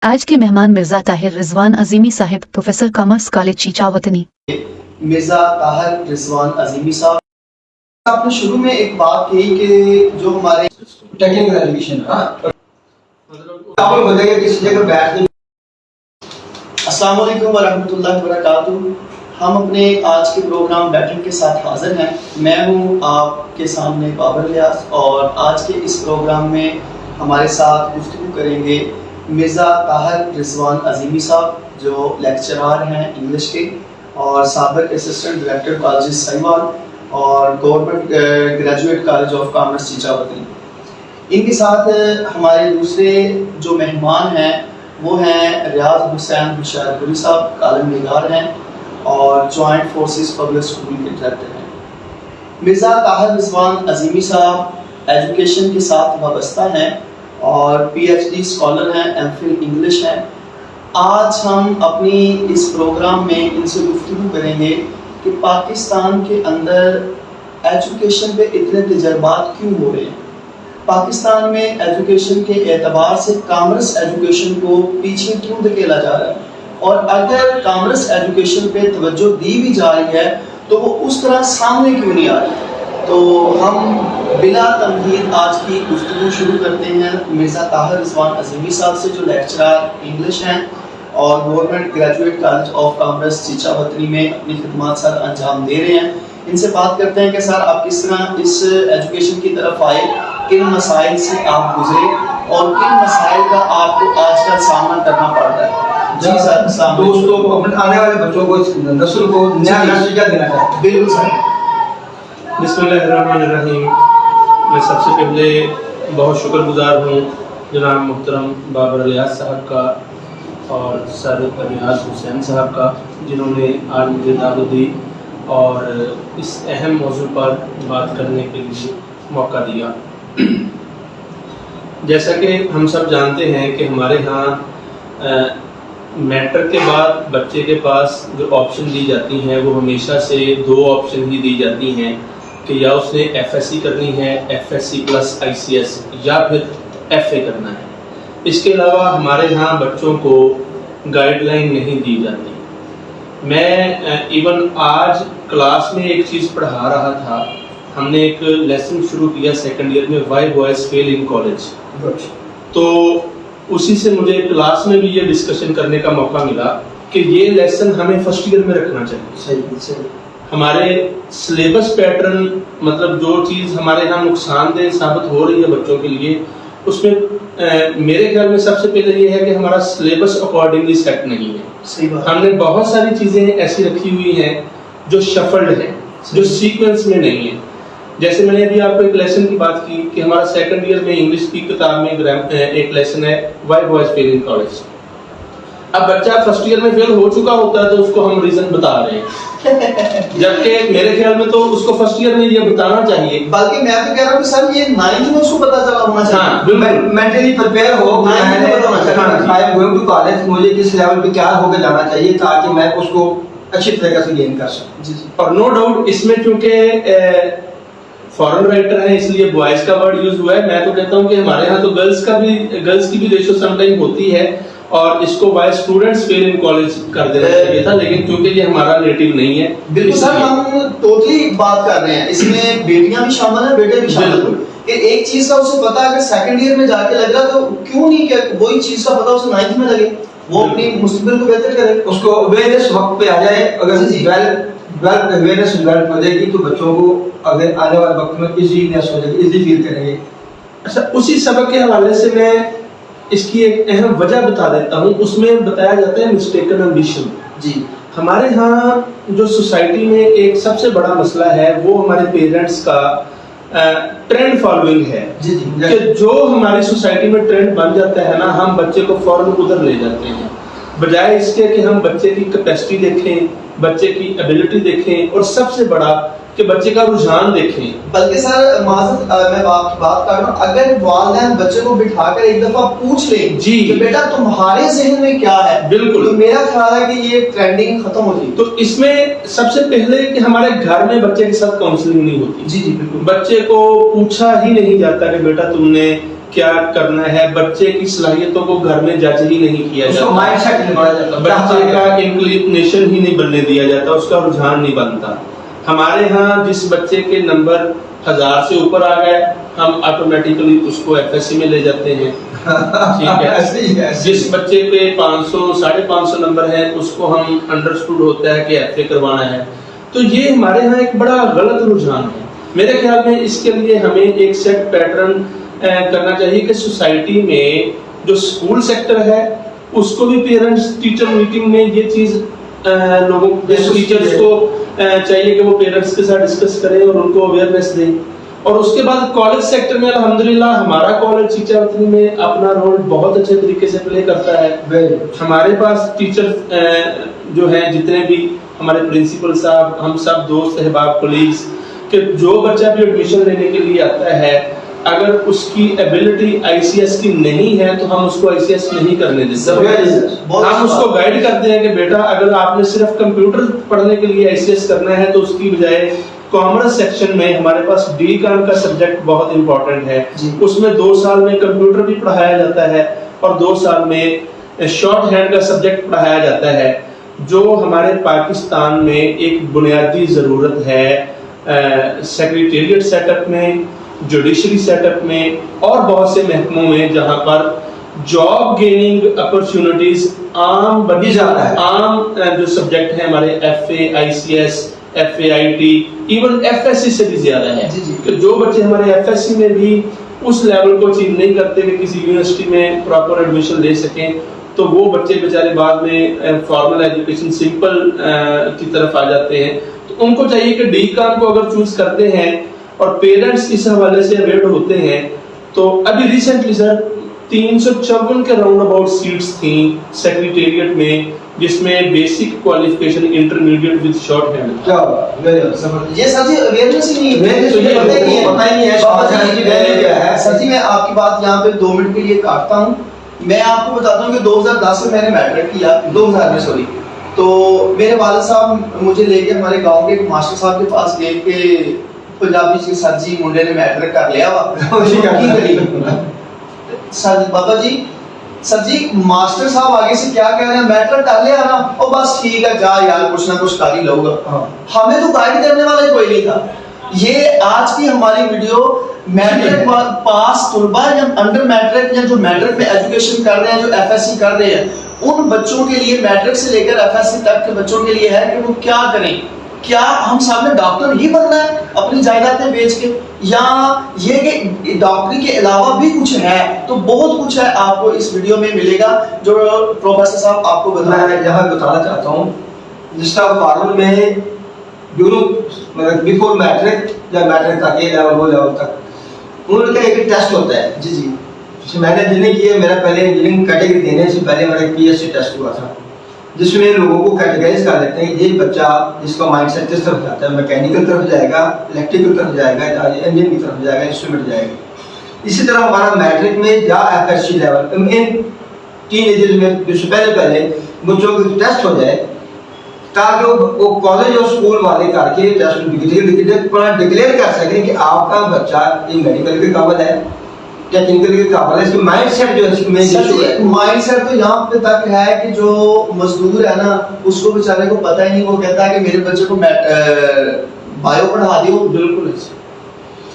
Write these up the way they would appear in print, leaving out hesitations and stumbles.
آج کے مہمان مرزا طاہر رضوان عظیمی صاحب، پروفیسر کامرس کالج چیچا وطنی۔ مرزا طاہر رضوان عظیمی صاحب، آپ نے شروع میں ایک بات کہی کہ جو ہمارے ٹیکنیکل ایجوکیشن آپ بتائیے کسی جگہ بیٹھ۔ السلام علیکم ورحمۃ اللہ وبرکاتہ۔ ہم اپنے آج کے پروگرام بیٹنگ کے ساتھ حاضر ہیں۔ میں ہوں آپ کے سامنے بابر الیاس، اور آج کے اس پروگرام میں ہمارے ساتھ گفتگو کریں گے مرزا طاہر رضوان عظیمی صاحب، جو لیکچرار ہیں انگلش کے اور سابق اسسٹنٹ ڈائریکٹر کالج سائیوال اور government graduate college of commerce Chicha Watni. ان کے ساتھ ہمارے دوسرے جو مہمان ہیں وہ ہیں ریاض حسین ہوشیار پوری صاحب، کالم نگار ہیں اور جوائنٹ فورسز پبلک اسکول کے ڈائریکٹر ہیں۔ مرزا طاہر رضوان عظیمی صاحب ایجوکیشن کے ساتھ وابستہ ہیں اور پی ایچ ڈی اسکالر ہیں، ایم فل انگلش ہیں۔ آج ہم اپنی اس پروگرام میں ان سے گفتگو کریں گے کہ پاکستان کے اندر ایجوکیشن پہ اتنے تجربات کیوں ہو رہے ہیں، پاکستان میں ایجوکیشن کے اعتبار سے کامرس ایجوکیشن کو پیچھے کیوں دھکیلا جا رہا ہے، اور اگر کامرس ایجوکیشن پہ توجہ دی بھی جا رہی ہے تو وہ اس طرح سامنے کیوں نہیں آ رہی۔ تو ہم بلا تمہید آج کی گفتگو شروع کرتے ہیں مرزا طاہر رضوان عظیمی صاحب سے، جو لیکچرار انگلش ہیں اور government graduate college of commerce Chicha Watni میں اپنی خدمات سر انجام دے رہے ہیں۔ ان سے بات کرتے ہیں کہ سر آپ کس طرح اس ایجوکیشن کی طرف آئے، کن مسائل سے آپ گزرے اور کن مسائل کا آپ کو آج کل سامنا کرنا پڑ رہا ہے۔ جی سر، دوستوں کو، اپنے آنے والے بچوں کو، اس نسل کو نیا میسج کیا دینا چاہتے ہیں؟ بالکل سر۔ بسم اللہ الرحمن الرحیم۔ میں سب سے پہلے بہت شکر گزار ہوں جناب محترم بابر الیاس صاحب کا اور سر ریاض حسین صاحب کا، جنہوں نے آج مجھے دعوت دی اور اس اہم موضوع پر بات کرنے کے لیے موقع دیا۔ جیسا کہ ہم سب جانتے ہیں کہ ہمارے ہاں میٹرک کے بعد بچے کے پاس جو آپشن دی جاتی ہیں وہ ہمیشہ سے دو آپشن ہی دی جاتی ہیں کہ یا اس نے ایف ایس سی کرنی ہے، F S C plus I C S, یا پھر ایف اے کرنا ہے۔ اس کے علاوہ ہمارے ہاں بچوں کو گائیڈ لائن نہیں دی جاتی۔ میں ایون آج کلاس میں ایک چیز پڑھا رہا تھا، ہم نے ایک لیسن شروع کیا سیکنڈ ایئر میں، why boys fail in college, تو اسی سے مجھے کلاس میں بھی یہ ڈسکشن کرنے کا موقع ملا کہ یہ لیسن ہمیں فرسٹ ایئر میں رکھنا چاہیے۔ صحیح۔ ہمارے سلیبس پیٹرن، مطلب جو چیز ہمارے ہاں نقصان دہ ثابت ہو رہی ہے بچوں کے لیے، اس میں میرے خیال میں سب سے پہلے یہ ہے کہ ہمارا سلیبس اکارڈنگلی سیٹ نہیں ہے۔ ہم نے بہت ساری چیزیں ایسی رکھی ہوئی ہیں جو شفلڈ ہیں، جو سیکوینس میں نہیں ہیں۔ جیسے میں نے ابھی آپ کو ایک لیسن کی بات کی کہ ہمارا سیکنڈ ایئر میں انگلش کی کتاب میں ایک لیسن ہے why boys fail in college. اب بچہ فرسٹ ایئر میں فیل ہو چکا ہوتا ہے تو اس کو ہم ریزن بتا رہے ہیں، جبکہ میرے خیال میں تو اس کو فرسٹ ایئر میں یہ بتانا چاہیے۔ بلکہ میں تو کہہ رہا ہوں کہ سر یہ 9th میں اس کو پتہ چلا ہونا چاہیے، مینٹلی پریپیئر ہو، I am going to college, مجھے کس لیول پہ کیا ہو کے جانا چاہیے تاکہ میں اس کو اچھی طریقے سے گین کر سکوں۔ اور نو ڈاؤٹ اس میں چونکہ فورن رائٹر ہے اس لیے بوائز کا ورڈ یوز ہوا ہے۔ میں تو کہتا ہوں کہ ہمارے ہاں تو گرلز کی بھی ریشو سم ٹائم ہوتی ہے اور اس کو by students fail in college کر دینا چاہیے تھا، لیکن کیونکہ یہ ہمارا نیٹو نہیں ہے۔ بالکل سر، ہم ٹوٹلی بات کر رہے ہیں، اس میں بیٹیاں بھی شامل ہیں، بیٹے بھی شامل ہیں کہ ایک چیز کا اسے پتا اگر سیکنڈ ایئر میں جا کے لگ رہا تو کیوں نہیں کہ وہی چیز کا پتا اسے 9th میں لگے، وہ اپنی مستقبل کو بہتر کرے، اس کو اویئرنیس وقت پہ آ جائے۔ اگر ویل اویئرنیس ڈیولپ ہو جائے گی تو بچوں کو اگر آنے والے وقت میں ایزینیس ہو جائے گی، ایزی فیل کریں گے۔ اچھا، اسی سبق کے حوالے سے میں اس کی ایک اہم وجہ بتا دیتا ہوں۔ اس میں بتایا جاتا ہے مسٹیکن ایمبیشن۔ جی، ہمارے ہاں جو سوسائٹی میں ایک سب سے بڑا مسئلہ ہے وہ ہمارے پیرنٹس کا ٹرینڈ فالوئنگ ہے، کہ جو ہماری سوسائٹی میں ٹرینڈ بن جاتا ہے نا، ہم بچے کو فوراً ادھر لے جاتے ہیں، بجائے اس کے کہ ہم بچے کی کیپیسٹی دیکھیں، بچے کی ایبلٹی دیکھیں، اور سب سے بڑا کہ بچے کا رجحان دیکھیں۔ بلکہ سر معذرت میں بات کر رہا ہوں، اگر والدین بچے کو بٹھا کر ایک دفعہ پوچھ لیں جی کہ بیٹا تمہارے ذہن میں کیا ہے، بالکل، تو میرا خیال ہے کہ یہ ٹرینڈنگ ختم ہو جائے۔ تو اس میں سب سے پہلے کہ ہمارے گھر میں بچے کے ساتھ کاؤنسلنگ نہیں ہوتی۔ جی بالکل، بچے کو پوچھا ہی نہیں جاتا کہ بیٹا تم نے کیا کرنا ہے، بچے کی صلاحیتوں کو گھر میں جج ہی نہیں کیا اس کو جاتا، مائنڈ سیٹ نہیں بڑھا جاتا، بچے کا انکلینیشن ہی نہیں بننے دیا جاتا، اس کا رجحان نہیں بنتا. ہمارے ہاں جس بچے کے نمبر 1000 سے اوپر آ گئے ہم آٹومیٹیکلی اس کو ایف ایس سی میں لے جاتے ہیں. ٹھیک ہے. جس بچے پہ 500 550 نمبر ہے اس کو ہم انڈرسٹوڈ ہوتا ہے کہ ایف اے کروانا ہے. تو یہ ہمارے ہاں ایک بڑا غلط رجحان ہے. میرے خیال میں اس کے لیے ہمیں ایک سیٹ پیٹرن کرنا چاہیے کہ سوسائٹی میں جو اسکول سیکٹر ہے اس کو بھی پیرنٹس ٹیچر میٹنگ میں یہ چیز لوگوں ٹیچرس کو چاہیے کہ وہ پیرنٹس کے ساتھ ڈسکس کریں اور ان کو اویئرنیس دیں. اور اس کے بعد کالج سیکٹر میں الحمدللہ ہمارا کالج چیچاوتری میں اپنا رول بہت اچھے طریقے سے پلے کرتا ہے. ہمارے پاس ٹیچر جو ہیں جتنے بھی ہمارے پرنسپل صاحب، ہم سب دوست احباب کولیگز، کہ جو بچہ بھی ایڈمیشن لینے کے لیے آتا ہے اگر اس کی ایبلٹی آئی سی ایس کی نہیں ہے تو ہم اس کو آئی سی ایس نہیں کرنے دیتے. ہم اس کو گائیڈ کرتے ہیں کہ بیٹا اگر آپ نے صرف کمپیوٹر پڑھنے کے لیے آئی سی ایس کرنا ہے تو اس کی بجائے کامرس سیکشن میں ہمارے پاس ڈی کام کا سبجیکٹ بہت امپورٹنٹ ہے. اس میں 2 سال میں کمپیوٹر بھی پڑھایا جاتا ہے اور 2 سال میں شارٹ ہینڈ کا سبجیکٹ پڑھایا جاتا ہے، جو ہمارے پاکستان میں ایک بنیادی ضرورت ہے سیکریٹریٹ سیٹ اپ میں، جوڈیشری سیٹ اپ میں اور بہت سے محکموں میں جہاں پر جاب گیننگ اپرچونٹیز عام بنی جاتا ہے. عام جو سبجیکٹ ہیں ہمارے F A, I C S, F A I T, even F S C سے بھی زیادہ ہے. کہ جو بچے ہمارے ایف ایس سی میں بھی اس لیول کو اچیو نہیں کرتے کہ کسی یونیورسٹی میں پراپر ایڈمیشن لے سکیں تو وہ بچے بیچارے بعد میں فارمل ایجوکیشن سمپل کی طرف آ جاتے ہیں. تو ان کو چاہیے کہ ڈی کام کو اگر چوز کرتے ہیں اور پیرنٹس اس حوالے سے اویئر ہوتے ہیں تو ابھی ریسنٹلی سر 354 کے راؤنڈ اباؤٹ سیٹس تھیں سیکریٹریٹ میں جس میں basic qualification intermediate with short hand. یہ سر جی اویئرنس ہی نہیں ہے، پتہ ہی نہیں ہے. سر جی میں آپ کی بات یہاں پہ 2 منٹ کے لیے کاٹتا ہوں. میں آپ کو بتاتا ہوں کہ 2010 میں نے میٹرک کیا، 2000 میں سوری. تو میرے والد صاحب مجھے لے کے ہمارے گاؤں کے ایک ماسٹر صاحب کے پاس گئے کہ پنجابی سے سر جی منڈے نے میٹرک کر لیا وا سر بابا جی، سر جی ماسٹر صاحب آگے سے کیا کہہ رہے ہیں، میٹرک کر لیا نا او بس ٹھیک ہے جا یار کچھ نہ کچھ کر ہی لوں گا. ہمیں تو گائیڈ کرنے والا کوئی نہیں تھا. یہ آج کی ہماری ویڈیو میٹرک پاس طلباء یا انڈر میٹرک یا جو میٹرک میں ایجوکیشن کر رہے ہیں، جو ایف ایس سی کر رہے ہیں، ان بچوں کے لیے میٹرک سے لے کر ایف ایس سی تک کے بچوں کے لیے ہے کہ وہ کیا کریں. کیا ہم سب نے ڈاکٹر ہی بننا ہے اپنی جائیدادیں بیچ کے، یا یہ کہ ڈاکٹری کے علاوہ بھی کچھ ہے؟ تو بہت کچھ ہے، آپ کو اس ویڈیو میں ملے گا جو پروفیسر صاحب آپ کو بتائیں. میں یہاں بتانا چاہتا ہوں جس طرح فارمل میں مطلب بیفور میٹرک یا میٹرک تک اے لیول وہ لیول تک ان کا ایک ٹیسٹ ہوتا ہے. جی جی میں نے انجینئرنگ کی ہے، میرا پہلے انجینئرنگ کیٹیگری دینے سے پہلے میرا پی ایس سی ٹیسٹ ہوا تھا جس میں لوگوں کو کیٹیگرائز کر لیتے ہیں. یہ بچہ جس کا مائنڈ سیٹ کس طرف جاتا ہے، میکینیکل طرف جائے گا، الیکٹریکل طرف جائے گا، انجن کی طرف جائے گا، انسٹرومنٹ جائے گا. اسی طرح ہمارا میٹرک میں یا ایف ایس سی لیول ان تین ایجز میں جو سے پہلے بچوں کو ٹیسٹ ہو جائے تاکہ وہ کالج اور اسکول والے کر کے ٹیسٹ ڈکلیئر کر سکیں کہ آپ کا بچہ یہ میڈیکل کے قابل ہے، ٹیکنیکل کے قابل ہے. اس کا مائنڈ سیٹ جو ہے اس میں مائنڈ سیٹ تو یہاں پہ تک ہے کہ جو مزدور ہے نا اس کو بیچارے کو پتہ ہی نہیں، وہ کہتا ہے کہ میرے بچے کو بایو پڑھا دیو. بالکل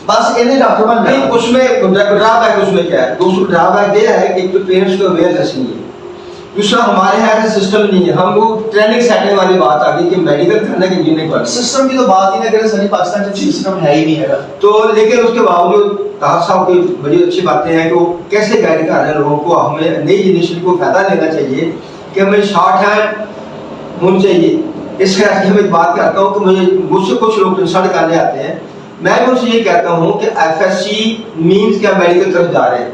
بس انہیں ڈاکٹر بن نہیں. اس میں ڈرا بیک اس میں کیا ہے، دوسرا ڈرا بیک یہ ہے کہ پیرنٹس کو اویئرنیس نہیں ہے. دوسرا ہمارے یہاں ایسا سسٹم نہیں ہے. ہم وہ ٹریننگ سیٹنگ والی بات آ گئی کہ میڈیکل کرنا کہ انجینئرنگ کرنا. سسٹم کی تو بات ہی نہ کریں سر، پاکستان میں سسٹم ہے ہی نہیں ہے. تو لیکن اس کے باوجود طاہر صاحب کی بڑی اچھی باتیں ہیں کہ وہ کیسے گائیڈ کر رہے ہیں لوگوں کو. ہمیں نئی جنریشن کو فائدہ لینا چاہیے کہ ہمیں شارٹ ہینڈ ہونی چاہیے. اس کے آگے میں بات کرتا ہوں کہ مجھ سے کچھ لوگ انسلٹ کرنے آتے ہیں. میں بھی ان سے یہ کہتا ہوں کہ ایف ایس سی مینس کیا میڈیکل طرف جا رہے ہیں.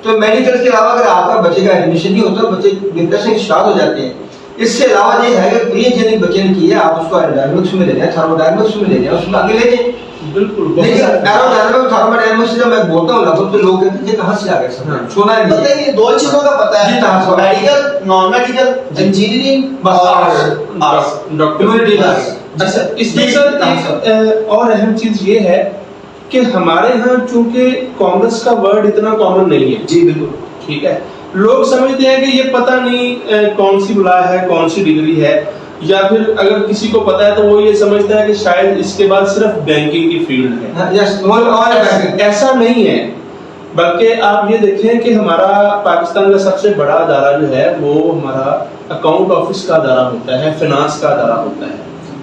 تو میڈیکل کے علاوہ اگر آپ کا بچے کا ایڈمیشن نہیں ہوتا بچے ڈپریشن اسٹارٹ ہو جاتے ہیں. اس سے علاوہ یہ ہے کہ پری انجینئرنگ بچے نے کی ہے، آپ اس کو ایروڈائنامکس میں لے لیں، تھرموڈائنامکس میں لے لیں، اس میں آگے لے جائیں. بالکل. لیکن ایروڈائنامکس تھرموڈائنامکس سے جب میں بولتا ہوں لفظ تو لوگ کہتے ہیں کہاں سے آ گئے سر سونا ہے. پتہ ہے یہ دو چیزوں کا پتہ ہے، میڈیکل نان میڈیکل انجینئرنگ اور ڈاکٹر. اچھا اس میں سر ایک اور اہم چیز یہ ہے کہ ہمارے ہاں چونکہ کامرس کا ورڈ اتنا کامن نہیں ہے. جی بالکل ٹھیک ہے, لوگ سمجھتے ہیں کہ یہ پتہ نہیں کون سی بلا ہے, کون سی ڈگری ہے, یا پھر اگر کسی کو پتا ہے تو وہ یہ سمجھتا ہے کہ شاید اس کے بعد صرف بینکنگ کی فیلڈ ہے. ایسا نہیں ہے, بلکہ آپ یہ دیکھیں کہ ہمارا پاکستان کا سب سے بڑا ادارہ جو ہے وہ ہمارا اکاؤنٹ آفس کا ادارہ ہوتا ہے, فنانس کا ادارہ ہوتا ہے.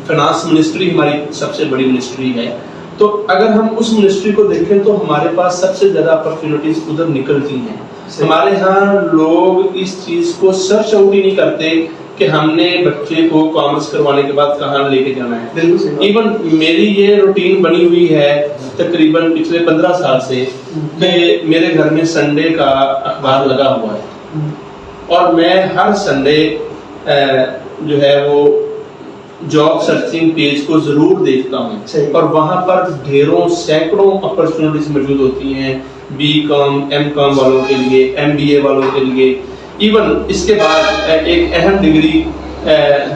فنانس منسٹری ہماری سب سے بڑی منسٹری ہے. تو اگر ہم اس منسٹری کو دیکھیں تو ہمارے پاس سب سے زیادہ اپرچونیٹیز ادھر نکلتی ہیں. ہمارے ہاں لوگ اس چیز کو سرچ آؤٹ ہی نہیں کرتے کہ ہم نے بچے کو کامرس کروانے کے بعد کہاں لے کے جانا ہے. ایون میری یہ روٹین بنی ہوئی ہے تقریباً پچھلے 15 سال سے کہ میرے گھر میں سنڈے کا اخبار لگا ہوا ہے, اور میں ہر سنڈے جو ہے وہ جاب سرچنگ پیج کو ضرور دیکھتا ہوں, اور وہاں پر ڈھیروں سینکڑوں اپرچونیٹیز موجود ہوتی ہیں بی کام ایم کام والوں کے لیے, ایم بی اے والوں کے لیے. ایون اس کے بعد ایک اہم ڈگری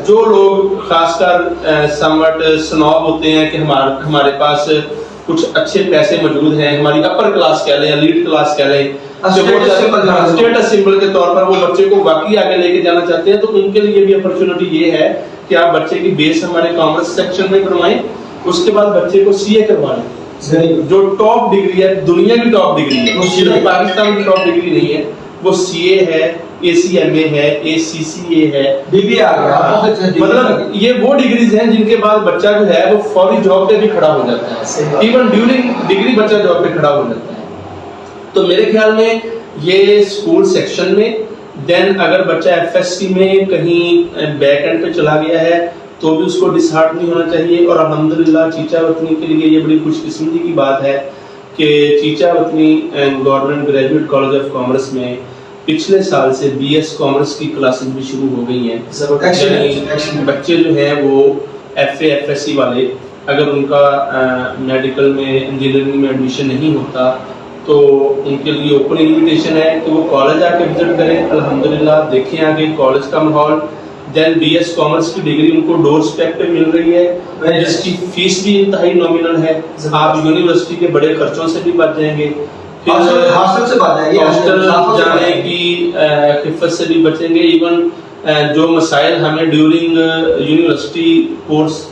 جو لوگ خاص کر سمٹ سنوب ہوتے ہیں کہ ہمارے پاس کچھ اچھے پیسے موجود ہیں, ہماری اپر کلاس کہہ لیں یا لیڈ کلاس کہہ لیں, اسٹیٹس سمبل کے طور پر وہ بچے کو واقعی آگے لے کے جانا چاہتے ہیں, تو ان کے لیے بھی اپرچونٹی یہ ہے کہ آپ بچے کی بیس ہمارے کامرس سیکشن میں بنوائیں, اس کے بعد بچے کو سی اے کروائیں جو ٹاپ ڈگری ہے, دنیا کی ٹاپ ڈگری ہے, صرف پاکستان کی ٹاپ ڈگری نہیں ہے, وہ سی اے ہے, اے سی ایم اے ہے, اے سی سی اے ہے, بی بی آ گیا. مطلب یہ وہ ڈگریز ہیں جن کے بعد بچہ جو ہے وہ فوری جاب پہ بھی کھڑا ہو جاتا ہے, ایون ڈیورنگ ڈگری بچہ جاب پہ کھڑا ہو جاتا ہے. تو میرے خیال میں یہ اسکول سیکشن میں, دین اگر بچہ ایف ایس سی میں کہیں بیک اینڈ پہ چلا گیا ہے تو بھی اس کو ڈس ہارٹ نہیں ہونا چاہیے. اور الحمدللہ چیچا وطنی کے لیے یہ بڑی خوش قسمتی کی بات ہے کہ Chichawatni government graduate college of commerce میں پچھلے سال سے بی ایس کامرس کی کلاسز بھی شروع ہو گئی ہیں. بچے جو ہیں وہ F A F S C والے, اگر ان کا میڈیکل میں انجینئرنگ میں ایڈمیشن نہیں ہوتا تو ان کے لیے اوپن انویٹیشن ہے کہ وہ کالج آ کے وزٹ کریں, الحمدللہ دیکھیں آگے کالج کا ماحول. دین بی ایس کامرس کی ڈگری ان کو ڈور اسٹیپ پہ مل رہی ہے جس کی فیس بھی انتہائی نومینل ہے, آپ یونیورسٹی کے بڑے خرچوں سے بھی بچ جائیں گے, ہاسٹل جانے کی خفت سے بھی بچیں گے. ایون جو مسائل ہمیں ڈیورنگ یونیورسٹی کورس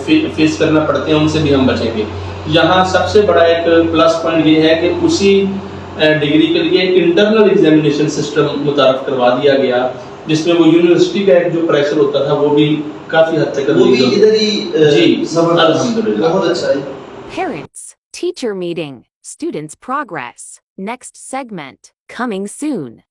فیس کرنا پڑتے ہیں ان سے بھی ہم بچیں گے. یہاں سب سے بڑا ایک پلس پوائنٹ یہ ہے کہ اسی ڈگری کے لیے ایک انٹرنل ایگزامینیشن سسٹم متعارف کروا دیا گیا جس میں وہ یونیورسٹی کا ایک جو پریشر ہوتا تھا وہ بھی کافی حد تک جی الحمدللہ بہت اچھا ہے. Parents, teacher meeting, students progress. Next segment, coming soon.